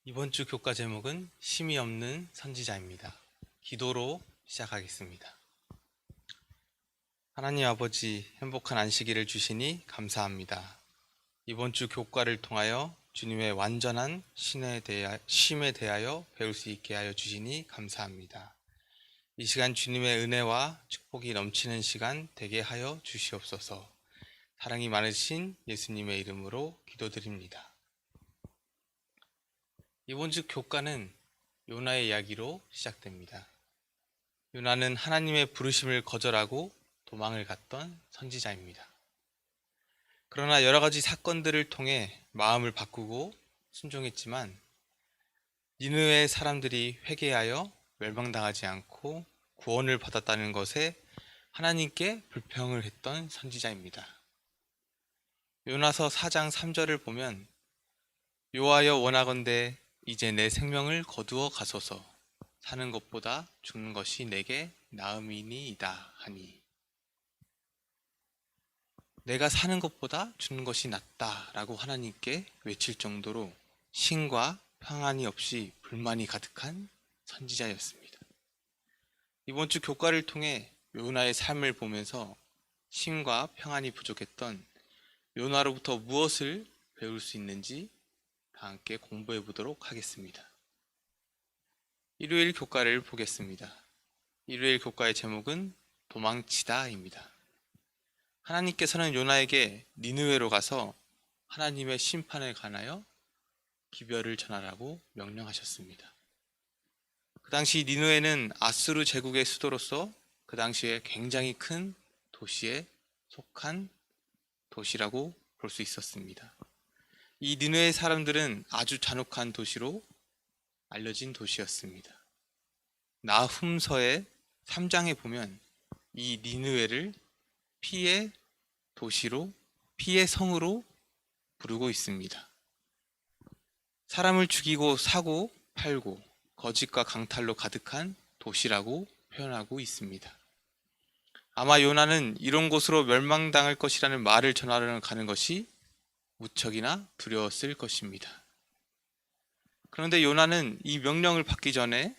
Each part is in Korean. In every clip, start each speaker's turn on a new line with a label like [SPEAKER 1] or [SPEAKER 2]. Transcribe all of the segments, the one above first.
[SPEAKER 1] 이번 주 교과 제목은 쉼이 없는 선지자입니다. 기도로 시작하겠습니다. 하나님 아버지, 행복한 안식일을 주시니 감사합니다. 이번 주 교과를 통하여 주님의 완전한 쉼에 대하여 배울 수 있게 하여 주시니 감사합니다. 이 시간 주님의 은혜와 축복이 넘치는 시간 되게 하여 주시옵소서. 사랑이 많으신 예수님의 이름으로 기도드립니다. 이번 주 교과는 요나의 이야기로 시작됩니다. 요나는 하나님의 부르심을 거절하고 도망을 갔던 선지자입니다. 그러나 여러 가지 사건들을 통해 마음을 바꾸고 순종했지만 니느웨 사람들이 회개하여 멸망당하지 않고 구원을 받았다는 것에 하나님께 불평을 했던 선지자입니다. 요나서 4장 3절을 보면 여호와여 원하건대 이제 내 생명을 거두어 가소서. 사는 것보다 죽는 것이 내게 나음이니이다 하니, 내가 사는 것보다 죽는 것이 낫다 라고 하나님께 외칠 정도로 쉼과 평안이 없이 불만이 가득한 선지자였습니다. 이번 주 교과를 통해 요나의 삶을 보면서 쉼과 평안이 부족했던 요나로부터 무엇을 배울 수 있는지 다 함께 공부해 보도록 하겠습니다. 일요일 교과를 보겠습니다. 일요일 교과의 제목은 도망치다입니다. 하나님께서는 요나에게 니느웨로 가서 하나님의 심판을 관하여 기별을 전하라고 명령하셨습니다. 그 당시 니느웨는 아수르 제국의 수도로서 그 당시에 굉장히 큰 도시에 속한 도시라고 볼 수 있었습니다. 이 니느웨 사람들은 아주 잔혹한 도시로 알려진 도시였습니다. 나훔서의 3장에 보면 이 니느웨를 피의 도시로, 피의 성으로 부르고 있습니다. 사람을 죽이고 사고 팔고 거짓과 강탈로 가득한 도시라고 표현하고 있습니다. 아마 요나는 이런 곳으로 멸망당할 것이라는 말을 전하러 가는 것이 무척이나 두려웠을 것입니다. 그런데 요나는 이 명령을 받기 전에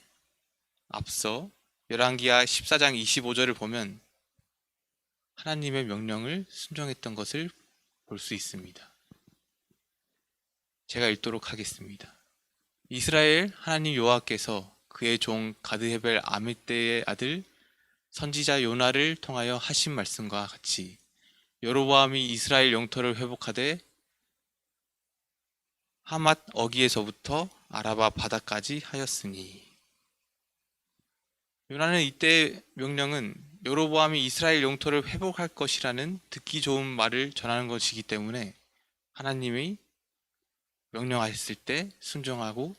[SPEAKER 1] 앞서 열왕기하 14장 25절을 보면 하나님의 명령을 순종했던 것을 볼 수 있습니다. 제가 읽도록 하겠습니다. 이스라엘 하나님 여호와께서 그의 종 가드헤벨 아미떼의 아들 선지자 요나를 통하여 하신 말씀과 같이 여로보암이 이스라엘 영토를 회복하되 하맛 어기에서부터 아라바 바다까지 하였으니, 요나는 이때 명령은 여로보암이 이스라엘 영토를 회복할 것이라는 듣기 좋은 말을 전하는 것이기 때문에 하나님이 명령하셨을 때 순종하고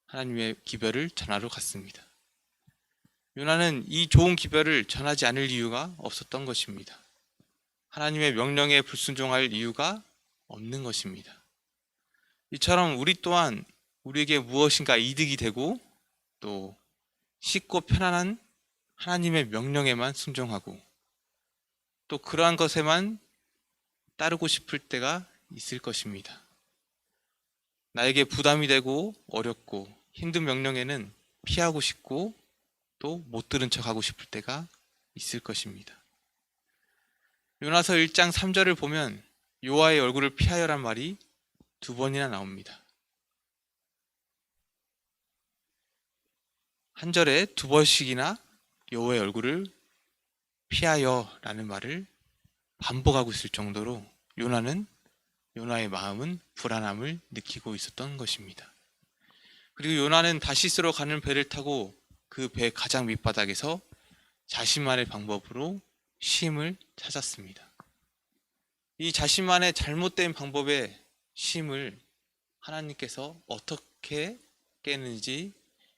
[SPEAKER 1] 하나님의 기별을 전하러 갔습니다. 요나는 이 좋은 기별을 전하지 않을 이유가 없었던 것입니다. 하나님의 명령에 불순종할 이유가 없는 것입니다. 이처럼 우리 또한 우리에게 무엇인가 이득이 되고 또 쉽고 편안한 하나님의 명령에만 순종하고 또 그러한 것에만 따르고 싶을 때가 있을 것입니다. 나에게 부담이 되고 어렵고 힘든 명령에는 피하고 싶고 또 못 들은 척하고 싶을 때가 있을 것입니다. 요나서 1장 3절을 보면 여호와의 얼굴을 피하여란 말이 2번이나 나옵니다. 한 절에 2번씩이나 여호와의 얼굴을 피하여 라는 말을 반복하고 있을 정도로 요나의 마음은 불안함을 느끼고 있었던 것입니다. 그리고 요나는 다시스로 가는 배를 타고 그 배 가장 밑바닥에서 자신만의 방법으로 쉼을 찾았습니다. 이 자신만의 잘못된 방법에 쉼을 하나님께서 어떻게 깨는지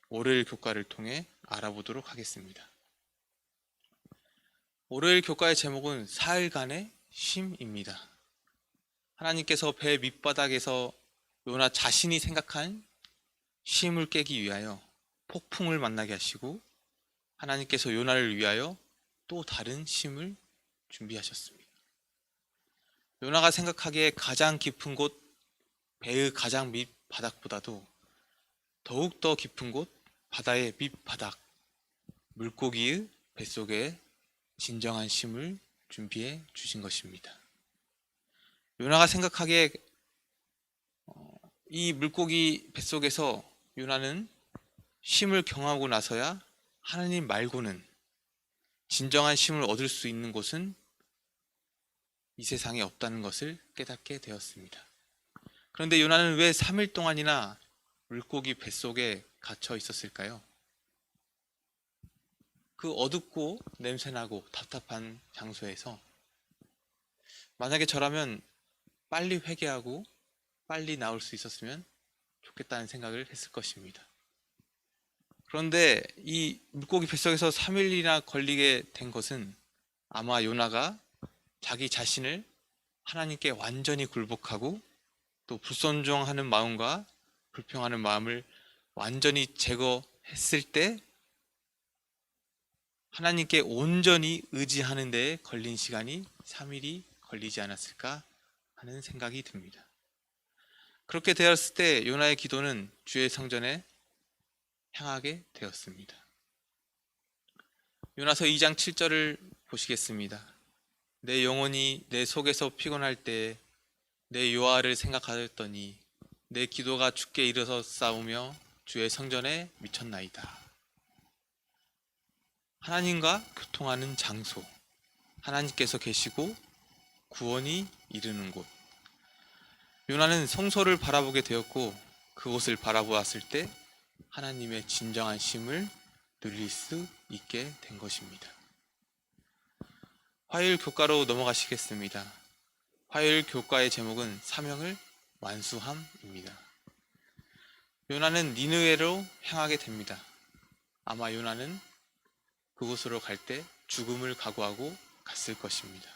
[SPEAKER 1] 월요일 교과를 통해 알아보도록 하겠습니다. 월요일 교과의 제목은 사흘간의 쉼입니다. 하나님께서 배 밑바닥에서 요나 자신이 생각한 쉼을 깨기 위하여 폭풍을 만나게 하시고 하나님께서 요나를 위하여 또 다른 쉼을 준비하셨습니다. 요나가 생각하기에 가장 깊은 곳, 배의 가장 바닥보다도 더욱더 깊은 곳, 바다의 밑바닥, 물고기의 뱃속에 진정한 쉼을 준비해 주신 것입니다. 요나가 생각하기에 이 물고기 뱃속에서 요나는 쉼을 경험하고 나서야 하나님 말고는 진정한 쉼을 얻을 수 있는 곳은 이 세상에 없다는 것을 깨닫게 되었습니다. 그런데 요나는 왜 3일 동안이나 물고기 뱃속에 갇혀 있었을까요? 그 어둡고 냄새나고 답답한 장소에서 만약에 저라면 빨리 회개하고 빨리 나올 수 있었으면 좋겠다는 생각을 했을 것입니다. 그런데 이 물고기 뱃속에서 3일이나 걸리게 된 것은 아마 요나가 자기 자신을 하나님께 완전히 굴복하고 또 불순종하는 마음과 불평하는 마음을 완전히 제거했을 때 하나님께 온전히 의지하는 데에 걸린 시간이 3일이 걸리지 않았을까 하는 생각이 듭니다. 그렇게 되었을 때 요나의 기도는 주의 성전에 향하게 되었습니다. 요나서 2장 7절을 보시겠습니다. 내 영혼이 내 속에서 피곤할 때 내 여호와를 생각하였더니 내 기도가 주께 이르러 싸우며 주의 성전에 미쳤나이다. 하나님과 교통하는 장소, 하나님께서 계시고 구원이 이르는 곳. 요나는 성소를 바라보게 되었고 그곳을 바라보았을 때 하나님의 진정한 쉼을 누릴 수 있게 된 것입니다. 화요일 교과로 넘어가시겠습니다. 화요일 교과의 제목은 사명을 완수함입니다. 요나는 니느웨로 향하게 됩니다. 아마 요나는 그곳으로 갈 때 죽음을 각오하고 갔을 것입니다.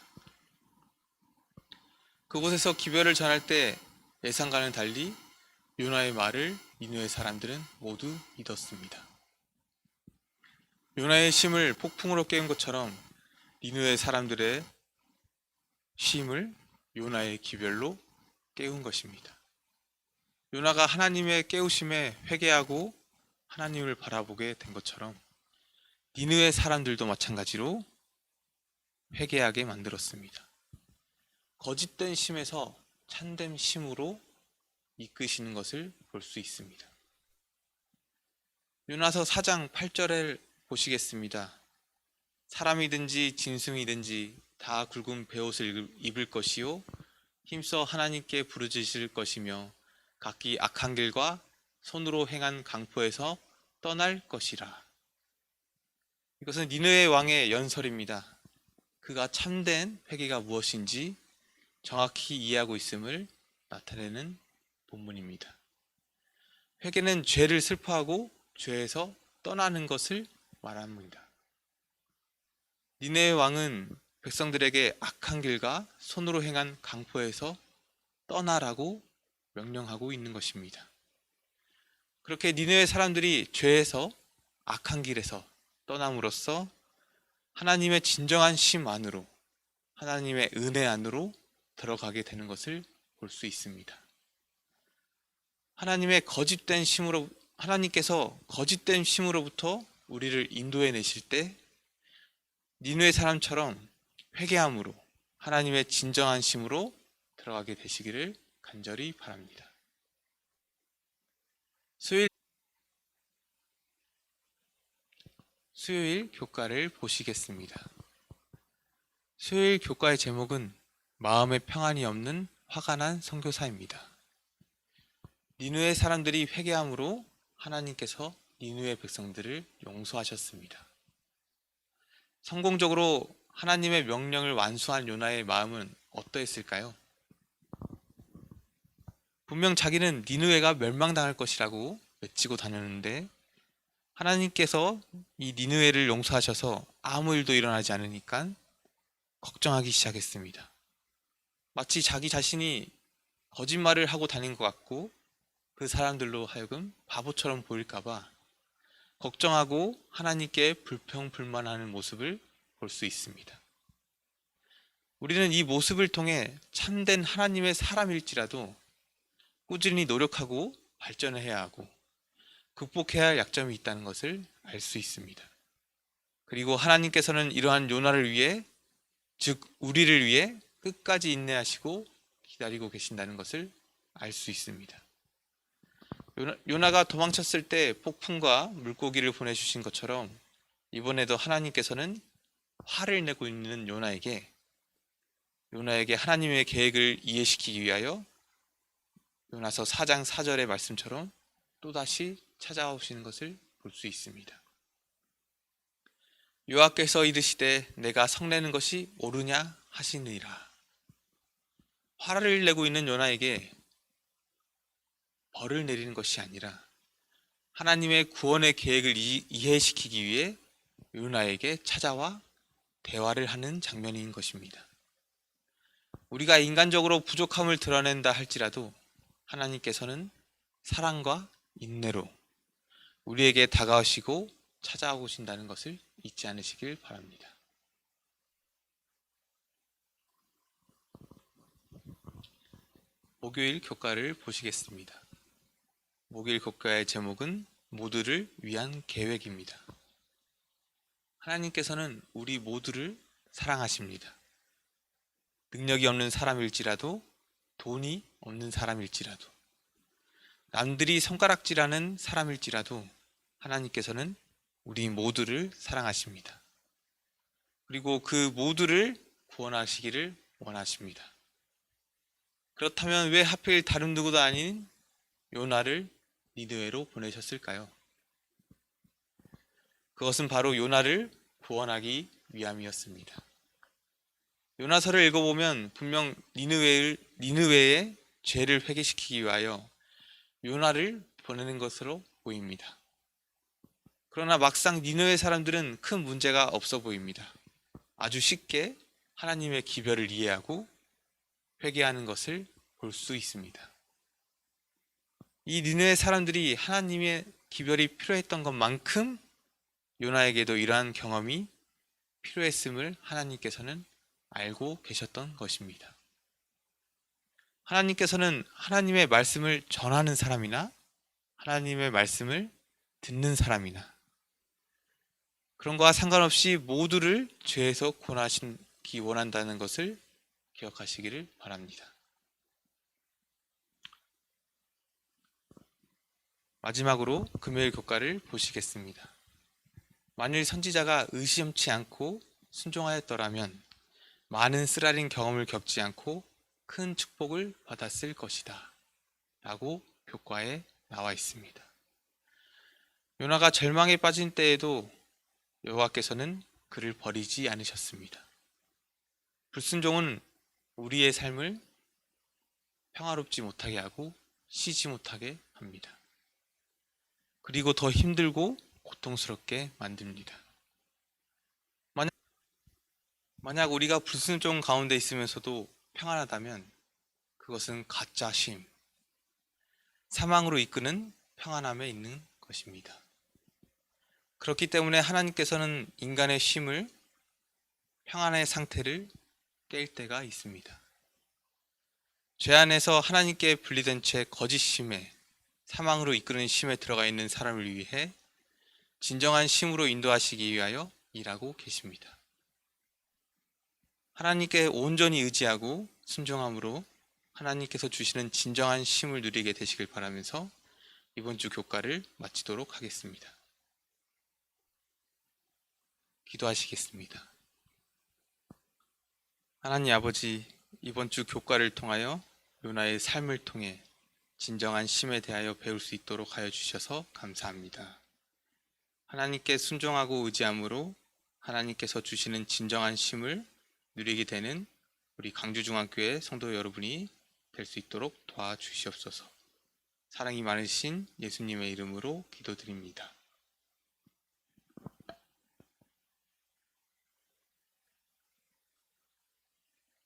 [SPEAKER 1] 그곳에서 기별을 전할 때 예상과는 달리 요나의 말을 니느웨 사람들은 모두 믿었습니다. 요나의 쉼을 폭풍으로 깨운 것처럼 니느웨 사람들의 쉼을 요나의 기별로 깨운 것입니다. 요나가 하나님의 깨우심에 회개하고 하나님을 바라보게 된 것처럼 니느웨 사람들도 마찬가지로 회개하게 만들었습니다. 거짓된 쉼에서 참된 쉼으로 이끄시는 것을 볼 수 있습니다. 요나서 4장 8절을 보시겠습니다. 사람이든지 짐승이든지 다 굵은 베옷을 입을 것이요 힘써 하나님께 부르짖을 것이며 각기 악한 길과 손으로 행한 강포에서 떠날 것이라. 이것은 니느웨 왕의 연설입니다. 그가 참된 회개가 무엇인지 정확히 이해하고 있음을 나타내는 본문입니다. 회개는 죄를 슬퍼하고 죄에서 떠나는 것을 말합니다. 니느웨 왕은 백성들에게 악한 길과 손으로 행한 강포에서 떠나라고 명령하고 있는 것입니다. 그렇게 니느웨 사람들이 죄에서 악한 길에서 떠남으로써 하나님의 진정한 쉼 안으로, 하나님의 은혜 안으로 들어가게 되는 것을 볼 수 있습니다. 하나님께서 거짓된 쉼으로부터 우리를 인도해 내실 때 니느웨 사람처럼 회개함으로 하나님의 진정한 쉼으로 들어가게 되시기를 간절히 바랍니다. 수요일 교과를 보시겠습니다. 수요일 교과의 제목은 마음에 평안이 없는 화가 난 선교사입니다. 니느웨 사람들이 회개함으로 하나님께서 니느웨 백성들을 용서하셨습니다. 성공적으로 하나님의 명령을 완수한 요나의 마음은 어떠했을까요? 분명 자기는 니느웨가 멸망당할 것이라고 외치고 다녔는데 하나님께서 이 니느웨를 용서하셔서 아무 일도 일어나지 않으니까 걱정하기 시작했습니다. 마치 자기 자신이 거짓말을 하고 다닌 것 같고 그 사람들로 하여금 바보처럼 보일까봐 걱정하고 하나님께 불평불만하는 모습을 볼 수 있습니다. 우리는 이 모습을 통해 참된 하나님의 사람일지라도 꾸준히 노력하고 발전을 해야 하고 극복해야 할 약점이 있다는 것을 알 수 있습니다. 그리고 하나님께서는 이러한 요나를 위해, 즉 우리를 위해 끝까지 인내하시고 기다리고 계신다는 것을 알 수 있습니다. 요나가 도망쳤을 때 폭풍과 물고기를 보내주신 것처럼 이번에도 하나님께서는 화를 내고 있는 요나에게 하나님의 계획을 이해시키기 위하여 요나서 4장 4절의 말씀처럼 또다시 찾아오시는 것을 볼 수 있습니다. 여호와께서 이르시되 내가 성내는 것이 옳으냐 하시느니라. 화를 내고 있는 요나에게 벌을 내리는 것이 아니라 하나님의 구원의 계획을 이해시키기 위해 요나에게 찾아와 대화를 하는 장면인 것입니다. 우리가 인간적으로 부족함을 드러낸다 할지라도 하나님께서는 사랑과 인내로 우리에게 다가오시고 찾아오신다는 것을 잊지 않으시길 바랍니다. 목요일 교과를 보시겠습니다. 목요일 교과의 제목은 모두를 위한 계획입니다. 하나님께서는 우리 모두를 사랑하십니다. 능력이 없는 사람일지라도, 돈이 없는 사람일지라도, 남들이 손가락질하는 사람일지라도 하나님께서는 우리 모두를 사랑하십니다. 그리고 그 모두를 구원하시기를 원하십니다. 그렇다면 왜 하필 다른 누구도 아닌 요나를 니느웨로 보내셨을까요? 그것은 바로 요나를 구원하기 위함이었습니다. 요나서를 읽어보면 분명 니느웨의 죄를 회개시키기 위하여 요나를 보내는 것으로 보입니다. 그러나 막상 니느웨 사람들은 큰 문제가 없어 보입니다. 아주 쉽게 하나님의 기별을 이해하고 회개하는 것을 볼 수 있습니다. 이 니느웨 사람들이 하나님의 기별이 필요했던 것만큼 요나에게도 이러한 경험이 필요했음을 하나님께서는 알고 계셨던 것입니다. 하나님께서는 하나님의 말씀을 전하는 사람이나 하나님의 말씀을 듣는 사람이나 그런 것과 상관없이 모두를 죄에서 구원하시기 원한다는 것을 기억하시기를 바랍니다. 마지막으로 금요일 교과를 보시겠습니다. 만일 선지자가 의심치 않고 순종하였더라면 많은 쓰라린 경험을 겪지 않고 큰 축복을 받았을 것이다 라고 교과에 나와 있습니다. 요나가 절망에 빠진 때에도 여호와께서는 그를 버리지 않으셨습니다. 불순종은 우리의 삶을 평화롭지 못하게 하고 쉬지 못하게 합니다. 그리고 더 힘들고 고통스럽게 만듭니다. 만약 우리가 불순종 가운데 있으면서도 평안하다면 그것은 가짜 쉼, 사망으로 이끄는 평안함에 있는 것입니다. 그렇기 때문에 하나님께서는 인간의 쉼을, 평안의 상태를 깰 때가 있습니다. 죄 안에서 하나님께 분리된 채 거짓 쉼에, 사망으로 이끄는 쉼에 들어가 있는 사람을 위해 진정한 쉼으로 인도하시기 위하여 일하고 계십니다. 하나님께 온전히 의지하고 순종함으로 하나님께서 주시는 진정한 쉼을 누리게 되시길 바라면서 이번 주 교과를 마치도록 하겠습니다. 기도하시겠습니다. 하나님 아버지, 이번 주 교과를 통하여 요나의 삶을 통해 진정한 쉼에 대하여 배울 수 있도록 하여 주셔서 감사합니다. 하나님께 순종하고 의지함으로 하나님께서 주시는 진정한 쉼을 누리게 되는 우리 강주중앙교회 성도 여러분이 될 수 있도록 도와주시옵소서. 사랑이 많으신 예수님의 이름으로 기도드립니다.